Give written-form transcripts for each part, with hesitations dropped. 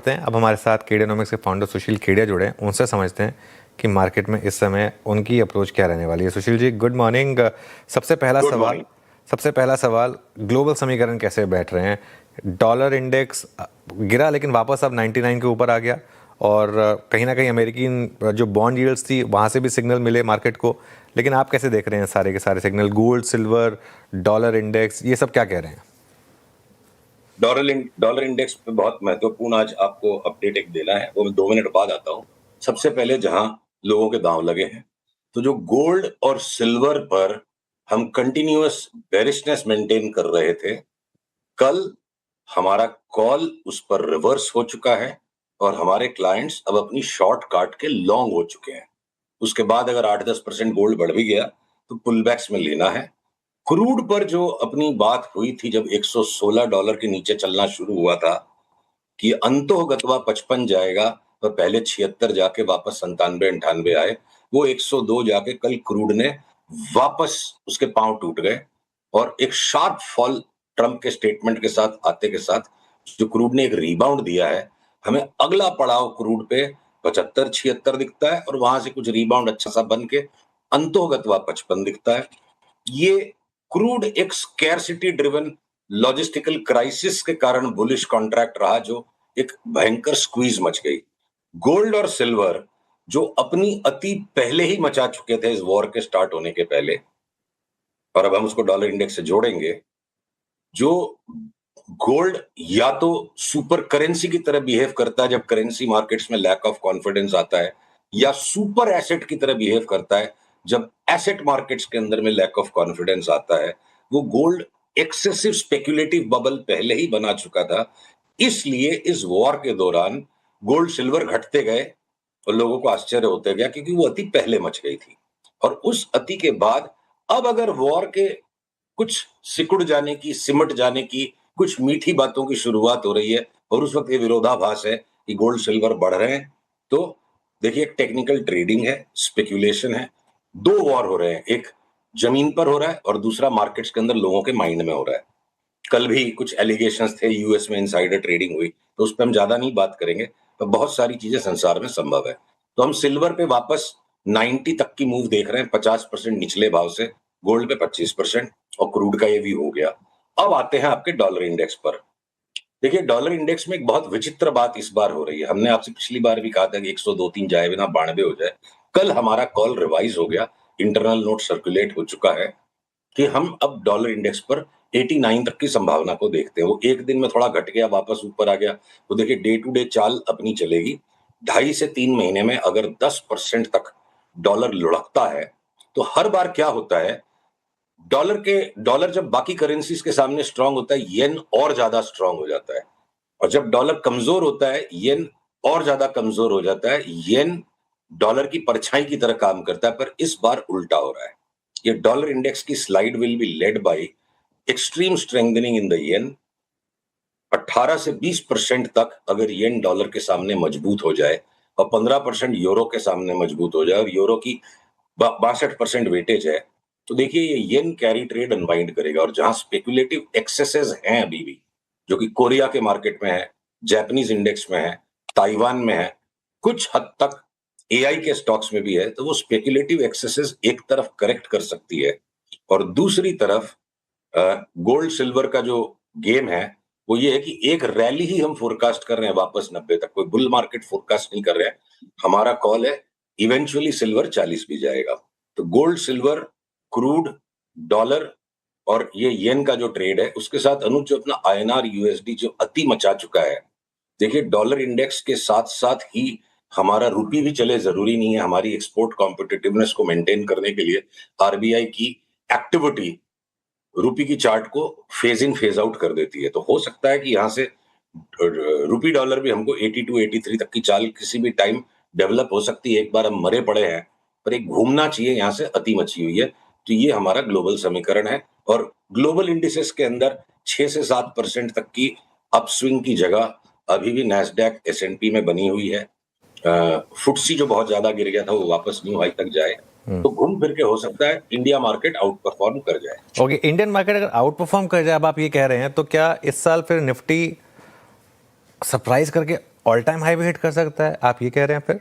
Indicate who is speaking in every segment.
Speaker 1: हैं। अब हमारे साथ केडियोनॉमिक्स के फाउंडर सुशील खेड़िया जुड़े हैं, उनसे समझते हैं कि मार्केट में इस समय उनकी अप्रोच क्या रहने वाली है। Sushil ji, good morning. सबसे पहला सवाल ग्लोबल समीकरण कैसे बैठ रहे हैं? डॉलर इंडेक्स गिरा लेकिन वापस अब 99 के ऊपर आ गया, और कहीं ना कहीं अमेरिकी जो बॉन्ड यील्ड्स थी वहाँ से भी सिग्नल मिले मार्केट को। लेकिन आप कैसे देख रहे हैं सारे के सारे signal, gold, silver, dollar index, ये सब क्या कह रहे हैं?
Speaker 2: डॉलर इंडेक्स पे बहुत महत्वपूर्ण आज आपको अपडेट एक देना है, वो मैं 2 मिनट बाद आता हूँ। सबसे पहले जहां लोगों के दांव लगे हैं, तो जो गोल्ड और सिल्वर पर हम कंटिन्यूअस बेरिशनेस मेंटेन कर रहे थे, कल हमारा कॉल उस पर रिवर्स हो चुका है और हमारे क्लाइंट्स अब अपनी शॉर्ट काट के लॉन्ग हो चुके हैं। उसके बाद अगर 8-10% गोल्ड बढ़ भी गया तो पुलबैक्स में लेना है। क्रूड पर जो अपनी बात हुई थी जब $116 के नीचे चलना शुरू हुआ था कि अंतोगत्वा 55 जाएगा, पर पहले 76 जाके वापस 97-98 आए, वो 102 जाके कल क्रूड ने वापस उसके पांव टूट गए और एक शार्प फॉल ट्रंप के स्टेटमेंट के साथ आते के साथ जो क्रूड ने एक रिबाउंड दिया है, हमें अगला पड़ाव क्रूड पे 75-76 दिखता है और वहां से कुछ रिबाउंड अच्छा सा बन के अंतोगत्वा 55 दिखता है। ये क्रूड एक स्कैरसिटी ड्रिवन लॉजिस्टिकल क्राइसिस के कारण बुलिश कॉन्ट्रैक्ट रहा, जो एक भयंकर स्क्वीज मच गई। गोल्ड और सिल्वर जो अपनी अति पहले ही मचा चुके थे इस वॉर के स्टार्ट होने के पहले, और अब हम उसको डॉलर इंडेक्स से जोड़ेंगे। जो गोल्ड या तो सुपर करेंसी की तरह बिहेव करता है जब करेंसी मार्केट्स में लैक ऑफ कॉन्फिडेंस आता है, या सुपर एसेट की तरह बिहेव करता है जब एसेट मार्केट्स के अंदर में लैक ऑफ कॉन्फिडेंस आता है। वो गोल्ड एक्सेसिव स्पेक्युलेटिव बबल पहले ही बना चुका था, इसलिए इस वॉर के दौरान गोल्ड सिल्वर घटते गए और लोगों को आश्चर्य होते गया, क्योंकि वो अति पहले मच गई थी। और उस अति के बाद अब अगर वॉर के कुछ सिकुड़ जाने की, सिमट जाने की, कुछ मीठी बातों की शुरुआत हो रही है और उस वक्त ये विरोधाभास है कि गोल्ड सिल्वर बढ़ रहे हैं, तो देखिए एक टेक्निकल ट्रेडिंग है, स्पेक्यूलेशन है। दो वॉर हो रहे हैं, एक जमीन पर हो रहा है और दूसरा मार्केट्स के अंदर लोगों के माइंड में हो रहा है। कल भी कुछ एलिगेशंस थे, यूएस में इनसाइडर ट्रेडिंग हुई, तो उस पर हम ज्यादा नहीं बात करेंगे, तो बहुत सारी चीजें संसार में संभव है। तो हम सिल्वर पे वापस 90 तक की मूव देख रहे हैं, 50% निचले भाव से, गोल्ड पे 25%, और क्रूड का ये भी हो गया। अब आते हैं आपके डॉलर इंडेक्स पर। देखिए डॉलर इंडेक्स में एक बहुत विचित्र बात इस बार हो रही है। हमने आपसे पिछली बार भी कहा था कि 102-103 जाए बिना 92 हो जाए। कल हमारा कॉल रिवाइज हो गया, इंटरनल नोट सर्कुलेट हो चुका है कि हम अब डॉलर इंडेक्स पर 89 तक की संभावना को देखते हैं। वो एक दिन में थोड़ा घट गया, वापस ऊपर आ गया। तो देखिए डे टू डे चाल अपनी चलेगी। 2.5 से 3 महीने में अगर 10% तक डॉलर लुढ़कता है, तो हर बार क्या होता है, डॉलर जब बाकी करेंसीज के सामने स्ट्रांग होता है, येन और ज्यादा स्ट्रांग हो जाता है, और जब डॉलर कमजोर होता है, येन और ज्यादा कमजोर हो जाता है। येन डॉलर की परछाई की तरह काम करता है, पर इस बार उल्टा हो रहा है। ये डॉलर इंडेक्स की slide will be led by extreme strengthening in the येन। 18 से 20% तक अगर येन डॉलर के सामने मजबूत हो जाए और 15% यूरो के सामने मजबूत हो जाए, और यूरो की 62% वेटेज है, तो देखिए ये येन कैरी ट्रेड अनवाइंड करेगा। और जहां स्पेकुलेटिव एक्सेसेस हैं अभी भी, जो कि कोरिया के मार्केट में है, जापानीज इंडेक्स में है, ताइवान में है, कुछ हद तक एआई के स्टॉक्स में भी है, तो वो स्पेकुलेटिव एक्सेसेस एक तरफ करेक्ट कर सकती है, और दूसरी तरफ गोल्ड सिल्वर का जो गेम है वो ये है कि एक रैली ही हम फोरकास्ट कर रहे हैं वापस 90 तक, कोई बुल मार्केट फोरकास्ट नहीं कर रहे हैं। हमारा कॉल है इवेंचुअली सिल्वर 40 भी जाएगा। तो गोल्ड, सिल्वर, क्रूड, डॉलर और ये येन का जो ट्रेड है, उसके साथ अनुज जो अपना आईएनआर यूएसडी जो अति मचा चुका है। देखिए डॉलर इंडेक्स के साथ साथ ही हमारा रुपी भी चले, जरूरी नहीं है। हमारी एक्सपोर्ट कॉम्पिटिटिवनेस को मेंटेन करने के लिए आरबीआई की एक्टिविटी रुपी की चार्ट को फेज इन फेज आउट कर देती है। तो हो सकता है कि यहाँ से रुपी डॉलर भी हमको 82-83 तक की चाल किसी भी टाइम डेवलप हो सकती है। एक बार हम मरे पड़े हैं, पर एक घूमना चाहिए, यहाँ से अति मची हुई है। तो ये हमारा ग्लोबल समीकरण है, और ग्लोबल इंडिसेस के अंदर 6 से 7% तक की अपस्विंग की जगह अभी भी नैस्डैक एसएनपी में बनी हुई है। फुटसी जो बहुत ज्यादा गिर गया था वो वापस न्यू हाई तक जाए, तो घूम फिर के हो सकता है इंडिया मार्केट आउट परफॉर्म कर जाए।
Speaker 1: ओके, इंडियन मार्केट अगर आउट परफॉर्म कर जाए, अब आप ये कह रहे हैं, तो क्या इस साल फिर निफ्टी सरप्राइज करके ऑल टाइम हाई भी हिट कर सकता है, आप ये कह रहे हैं फिर?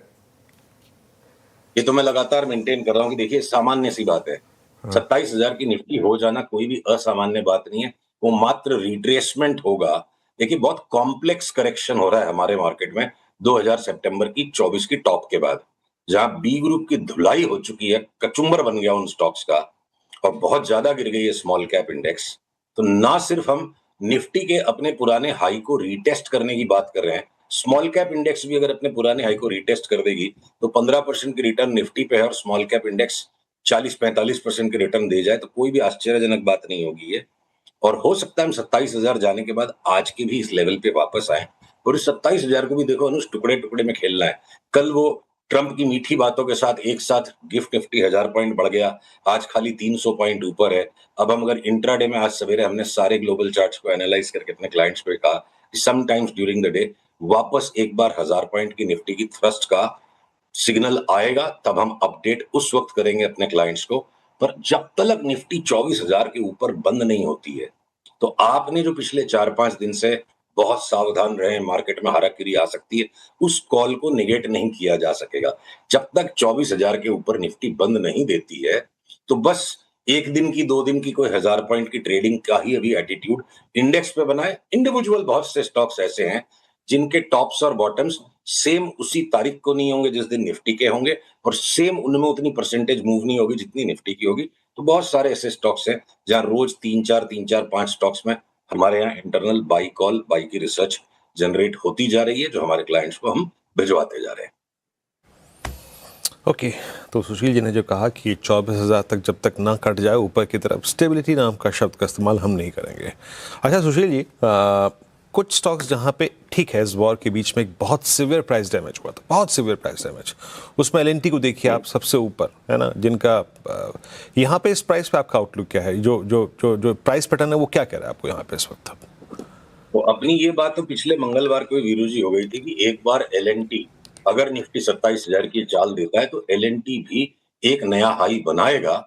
Speaker 2: ये तो मैं लगातार मेंटेन कर रहा हूँ कि देखिए सामान्य सी बात है। 27,000 की निफ्टी हो जाना कोई भी असामान्य बात नहीं है। वो मात्र रिट्रेसमेंट होगा। देखिए बहुत कॉम्प्लेक्स करेक्शन हो रहा है हमारे मार्केट में 2000 सितंबर की 24 की टॉप के बाद, जहां बी ग्रुप की धुलाई हो चुकी है, कचुम्बर बन गया उन स्टॉक्स का और बहुत ज्यादा गिर गई है स्मॉल कैप इंडेक्स। तो ना सिर्फ हम निफ्टी के अपने पुराने हाई को रीटेस्ट करने की बात कर रहे हैं, स्मॉल कैप इंडेक्स भी अगर अपने पुराने हाई को रीटेस्ट कर देगी तो 15% की रिटर्न निफ्टी पे है और स्मॉल कैप इंडेक्स 40-45% की रिटर्न दे जाए तो कोई भी आश्चर्यजनक बात नहीं होगी ये। और हो सकता है हम 27,000 जाने के बाद आज के भी इस लेवल पे वापस आए और इस 27,000 को भी देखो अनुज टुकड़े टुकड़े में खेलना है। कल वो ट्रंप की मीठी बातों के साथ एक साथ गिफ्ट निफ्टी 1000 पॉइंट बढ़ गया, आज खाली 300 पॉइंट ऊपर है। अब हम अगर इंट्राडे में आज सवेरे हमने सारे ग्लोबल चार्ट्स को एनालाइज करके अपने क्लाइंट्स को कहा कि समटाइम्स ड्यूरिंग द डे वापस एक बार 1000 पॉइंट की निफ्टी की थ्रस्ट का सिग्नल आएगा, तब हम अपडेट उस वक्त करेंगे अपने क्लाइंट्स को। पर जब तक निफ्टी 24,000 के ऊपर बंद नहीं होती है तो आपने जो पिछले 4-5 दिन से बहुत सावधान रहे, मार्केट में हाराकिरी आ सकती है, उस कॉल को निगेट नहीं किया जा सकेगा। जब तक 24,000 के ऊपर निफ्टी बंद नहीं देती है तो बस एक दिन की 2 दिन की कोई 1000 पॉइंट की ट्रेडिंग का ही अभी एटीट्यूड इंडेक्स पे बना है। इंडिविजुअल बहुत से स्टॉक्स ऐसे हैं जिनके टॉप्स और बॉटम्स सेम उसी तारीख को नहीं होंगे जिस दिन निफ्टी के होंगे और सेम उनमें उतनी परसेंटेज मूव नहीं होगी जितनी निफ्टी की होगी। तो बहुत सारे ऐसे स्टॉक्स हैं जहां रोज 3-4 स्टॉक्स में हमारे यहाँ इंटरनल बाई कॉल बाई की रिसर्च जनरेट होती जा रही है, जो हमारे क्लाइंट्स को हम भिजवाते जा रहे हैं।
Speaker 3: ओके तो सुशील जी ने जो कहा कि 24,000 तक जब तक ना कट जाए ऊपर की तरफ, स्टेबिलिटी नाम का शब्द का इस्तेमाल हम नहीं करेंगे। अच्छा सुशील जी, कुछ स्टॉक्स जहाँ पे ठीक है, इस वॉर के बीच में एक बहुत सिवियर प्राइस डैमेज हुआ था, बहुत सिवियर प्राइस डैमेज, उसमें एलएनटी को देखिए आप सबसे ऊपर है ना, जिनका यहाँ पे इस प्राइस पे आपका आउटलुक क्या है? जो जो जो जो प्राइस पैटर्न है वो क्या कह रहा है आपको यहाँ पे इस वक्त?
Speaker 2: तो अपनी ये बात तो पिछले मंगलवार को वीरू जी हो गई थी कि एक बार एलएनटी अगर निफ्टी 27,000 की चाल देता है तो एलएनटी भी एक नया हाई बनाएगा।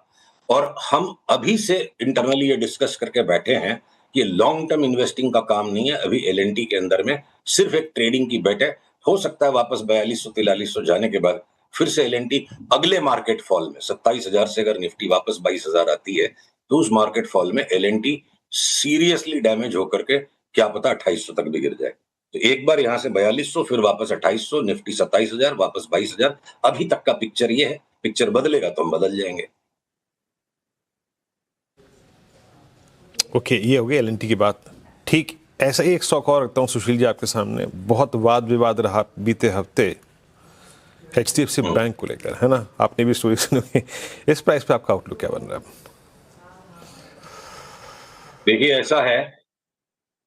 Speaker 2: और हम अभी से इंटरनली ये डिस्कस करके बैठे हैं कि लॉन्ग टर्म इन्वेस्टिंग का काम नहीं है, अभी एलएनटी के अंदर में सिर्फ एक ट्रेडिंग की बेट है। हो सकता है वापस 4200-4300 जाने के बाद फिर से एलएनटी अगले मार्केट फॉल में 27,000 से अगर निफ्टी वापस 22,000 आती है तो उस मार्केट फॉल में एलएनटी सीरियसली डैमेज होकर के क्या पता 2800 तक भी गिर जाए। तो एक बार यहां से 4200 फिर वापस 2800, निफ्टी 27,000 वापस 22,000। अभी तक का पिक्चर ये है, पिक्चर बदलेगा तो हम बदल जाएंगे।
Speaker 3: ओके ये हो गई एलएनटी की बात। ठीक ऐसा ही एक स्टॉक और रखता हूँ सुशील जी आपके सामने, बहुत वाद विवाद रहा बीते हफ्ते एचडीएफसी बैंक को लेकर, है ना, आपने भी स्टोरी सुनी होगी। इस प्राइस पे आपका आउटलुक क्या बन रहा है?
Speaker 2: देखिए ऐसा है,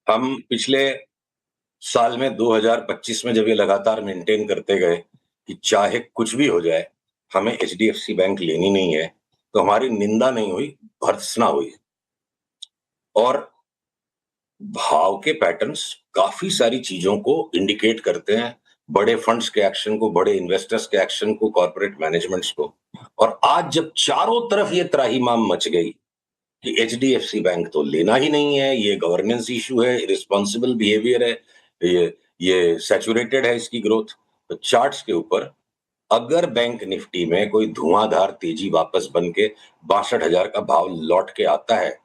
Speaker 2: हम पिछले साल में 2025 में जब ये लगातार मेंटेन करते गए कि चाहे कुछ भी हो जाए हमें एचडीएफसी बैंक लेनी नहीं है, तो हमारी निंदा नहीं हुई, भर्त्सना हुई। और भाव के पैटर्न्स काफी सारी चीजों को इंडिकेट करते हैं, बड़े फंड्स के एक्शन को, बड़े इन्वेस्टर्स के एक्शन को, कॉर्पोरेट मैनेजमेंट्स को। और आज जब चारों तरफ ये त्राहिमाम मच गई कि एचडीएफसी बैंक तो लेना ही नहीं है, ये गवर्नेंस इशू है, रिस्पॉन्सिबल बिहेवियर है, ये सैचुरेटेड है इसकी ग्रोथ। तो चार्ट्स के ऊपर अगर बैंक निफ्टी में कोई धुआंधार तेजी वापस बन के 62,000 का भाव लौट के आता है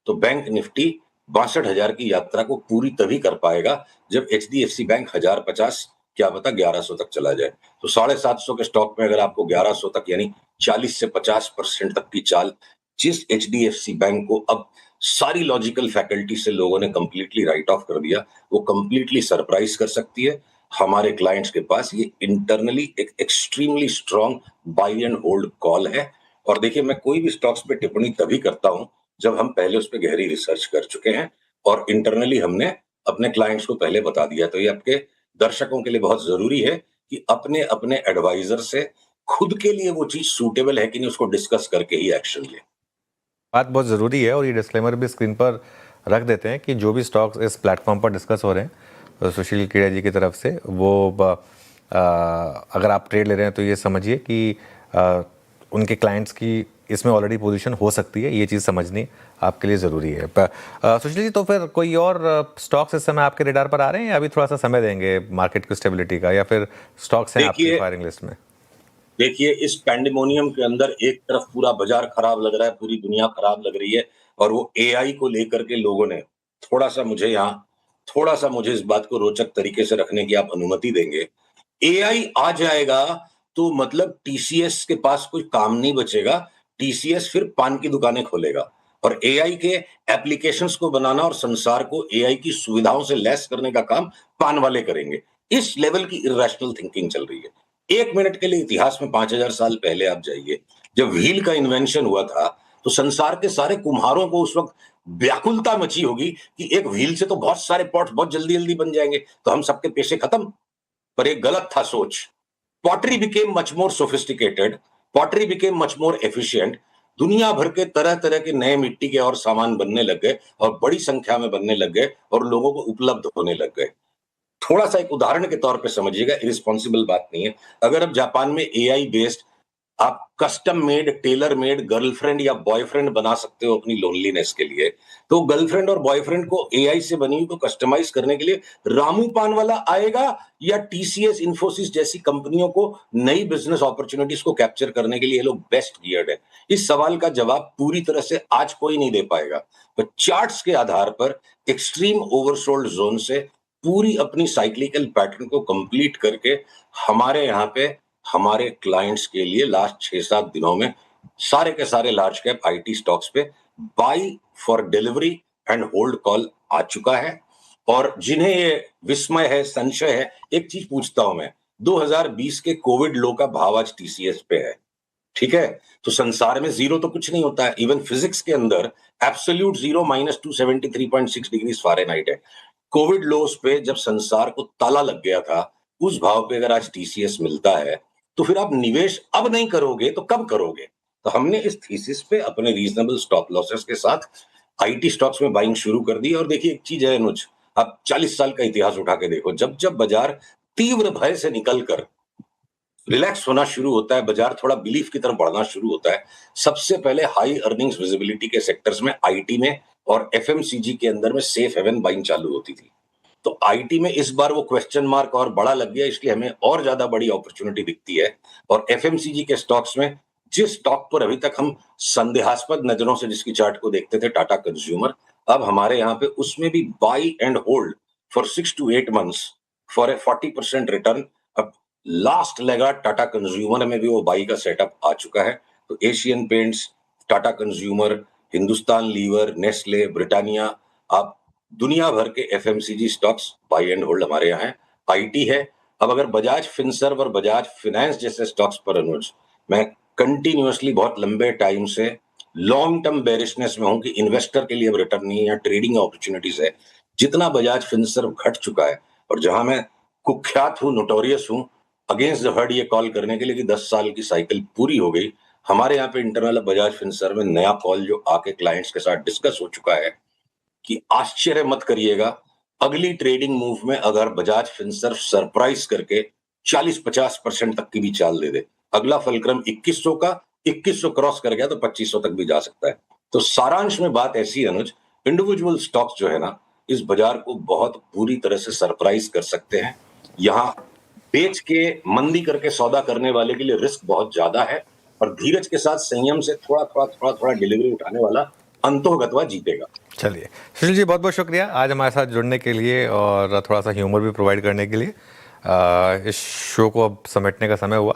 Speaker 2: तो बैंक निफ्टी 62,000 की यात्रा को पूरी तभी कर पाएगा जब एचडीएफसी बैंक 1050, क्या पता 1100 तक चला जाए। तो 750 के स्टॉक में अगर आपको 1100 तक यानी 40 से 50% तक की चाल जिस एचडीएफसी बैंक को अब सारी लॉजिकल फैकल्टी से लोगों ने कंप्लीटली राइट ऑफ कर दिया, वो कंप्लीटली सरप्राइज कर सकती है। हमारे क्लाइंट्स के पास ये इंटरनली एक extremely strong by and hold call है। और देखिए मैं कोई भी स्टॉक्स पे टिप्पणी तभी करता हूं जब हम पहले उस पर गहरी रिसर्च कर चुके हैं और इंटरनली हमने अपने क्लाइंट्स को पहले बता दिया। तो ये आपके दर्शकों के लिए बहुत जरूरी है कि अपने अपने एडवाइजर से खुद के लिए वो चीज सूटेबल है कि नहीं उसको डिस्कस करके ही एक्शन ले।
Speaker 1: बात बहुत ज़रूरी है और ये डिस्क्लेमर भी स्क्रीन पर रख देते हैं कि जो भी स्टॉक्स इस प्लेटफॉर्म पर डिस्कस हो रहे हैं सुशील कीड़ा जी की तरफ से, वो अगर आप ट्रेड ले रहे हैं तो ये समझिए कि उनके क्लाइंट्स की इसमें ऑलरेडी पोजीशन हो सकती है, ये चीज़ समझनी आपके लिए ज़रूरी है। सुशील जी, तो फिर कोई और स्टॉक्स इस समय आपके रेडार पर आ रहे हैं या अभी थोड़ा सा समय देंगे मार्केट की स्टेबिलिटी का, या फिर स्टॉक्स हैं आपकी फायरिंग लिस्ट में?
Speaker 2: देखिए, इस पैंडेमोनियम के अंदर एक तरफ पूरा बाजार खराब लग रहा है, पूरी दुनिया खराब लग रही है, और वो एआई को लेकर के लोगों ने थोड़ा सा मुझे इस बात को रोचक तरीके से रखने की आप अनुमति देंगे। एआई आ जाएगा तो मतलब टीसीएस के पास कोई काम नहीं बचेगा। टीसीएस फिर पान की दुकानें खोलेगा, और एआई के एप्लीकेशंस को बनाना और संसार को एआई की सुविधाओं से लैस करने का काम पान वाले करेंगे। इस लेवल की इर्रेशनल थिंकिंग चल रही है। 1 मिनट के लिए इतिहास में 5000 साल पहले आप जाइए। जब व्हील का इन्वेंशन हुआ था, तो संसार के सारे कुम्हारों को उस वक्त व्याकुलता मची होगी कि एक व्हील से तो बहुत सारे पॉट्स बहुत जल्दी-जल्दी बन जाएंगे, तो हम सबके पेशे खत्म। पर एक गलत था सोच। Pottery became much more sophisticated, pottery became much more efficient. दुनिया भर के तरह-तरह के नए मिट्टी के और सामान बनने लग गए, और बड़ी संख्या में बनने लग गए, और लोगों को उपलब्ध होने लग गए। थोड़ा सा एक उदाहरण के तौर पे समझिएगा, इररिस्पॉन्सिबल बात नहीं है। अगर अब जापान में एआई बेस्ड आप custom made, tailor made girlfriend या बॉयफ्रेंड बना सकते हो अपनी लोनलीनेस के लिए, तो गर्लफ्रेंड और बॉयफ्रेंड को एआई से बनी हुई को कस्टमाइज करने के लिए रामू पान वाला आएगा, या टीसीएस, इंफोसिस जैसी कंपनियों को नई बिजनेस अपॉर्चुनिटीज को कैप्चर करने के लिए ये लोग बेस्ट गियर्ड है? इस सवाल का जवाब पूरी तरह से आज कोई नहीं दे पाएगा। तो चार्ट्स के आधार पर एक्सट्रीम ओवरसोल्ड जोन से पूरी अपनी साइक्लिकल पैटर्न को कंप्लीट करके हमारे यहाँ पे हमारे क्लाइंट्स के लिए लास्ट 6-7 दिनों में सारे के सारे लार्ज कैप आईटी स्टॉक्स पे buy for delivery and hold call आ चुका है। और जिन्हें ये विस्मय है, संशय है, एक चीज पूछता हूं मैं, 2020 के कोविड लो का भाव आज टीसीएस पे है, ठीक है? तो संसार में जीरो तो कुछ नहीं होता है। इवन फिजिक्स के अंदर एब्सोल्यूट जीरो -273.6 डिग्री फ़ारेनहाइट है। कोविड लोस पे जब संसार को ताला लग गया था, उस भाव पे अगर आज टीसीएस मिलता है, तो फिर आप निवेश अब नहीं करोगे तो कब करोगे? तो हमने इस थीसिस पे अपने रीजनेबल स्टॉप लॉसेस के साथ आईटी स्टॉक्स में बाइंग शुरू कर दी। और देखिए, एक चीज है अनुज, आप 40 साल का इतिहास उठा के देखो, जब जब बाजार तीव्र भय से निकलकर रिलैक्स होना शुरू होता है, बाजार थोड़ा बिलीफ की तरफ बढ़ना शुरू होता है, सबसे पहले हाई अर्निंग्स विजिबिलिटी के सेक्टर्स में, आईटी में और एफएमसीजी के अंदर में सेफ हेवन बाइंग चालू होती थी। तो आईटी में इस बार वो क्वेश्चन मार्क और बड़ा लग गया, इसलिए हमें और ज्यादा बड़ी अपॉर्चुनिटी दिखती है। और एफएमसीजी के स्टॉक्स में जिस स्टॉक पर अभी तक हम संदेहास्पद नजरों से जिसकी चार्ट को देखते थे, टाटा कंज्यूमर, अब हमारे यहाँ पे उसमें भी buy and hold for 6 to 8 months for a 40% return. अब लास्ट लैगार्ड टाटा कंज्यूमर में भी वो बाई का सेटअप आ चुका है। तो Asian Paints, Tata Consumer, Hindustan Lever, Nestle, Britannia, आप दुनिया भर के FMCG stocks buy and hold हमारे यहाँ है। आईटी है। अब अगर बजाज फिनसर्व और बजाज फिनेंस जैसे स्टॉक्स पर अनुज, मैं कंटिन्यूअसली बहुत लंबे टाइम से लॉन्ग टर्म बेरिशनेस में हूं कि इन्वेस्टर के लिए अब रिटर्न नहीं है या ट्रेडिंग अपॉर्चुनिटीज है। जितना बजाज फिनसर्व घट चुका है, और जहां मैं कुख्यात हूं, नोटोरियस हूं अगेंस्ट द हर्ड ये कॉल करने के लिए कि 10 साल की साइकिल पूरी हो गई, हमारे यहाँ पे इंटरनल बजाज फिनसर्व में नया कॉल जो आके क्लाइंट्स के साथ डिस्कस हो चुका है कि आश्चर्य मत करिएगा, अगली ट्रेडिंग मूव में अगर बजाज फिनसर्व सरप्राइज करके 40-50% तक की भी चाल दे दे, अगला फलक्रम 2100 का 2100 क्रॉस कर गया तो 2500 तक भी जा सकता है। तो सारांश में बात ऐसी है अनुज, इंडिविजुअल स्टॉक्स जो है ना, इस बाजार को बहुत बुरी तरह से सरप्राइज कर सकते हैं। यहाँ बेच के मंदी करके सौदा करने वाले के लिए रिस्क बहुत ज्यादा है, और धीरज के साथ संयम से थोड़ा डिलीवरी उठाने वाला अंतोगतवा जीतेगा।
Speaker 1: चलिए सुशील जी, बहुत बहुत शुक्रिया आज हमारे साथ जुड़ने के लिए और थोड़ा सा ह्यूमर भी प्रोवाइड करने के लिए। इस शो को अब समेटने का समय हुआ।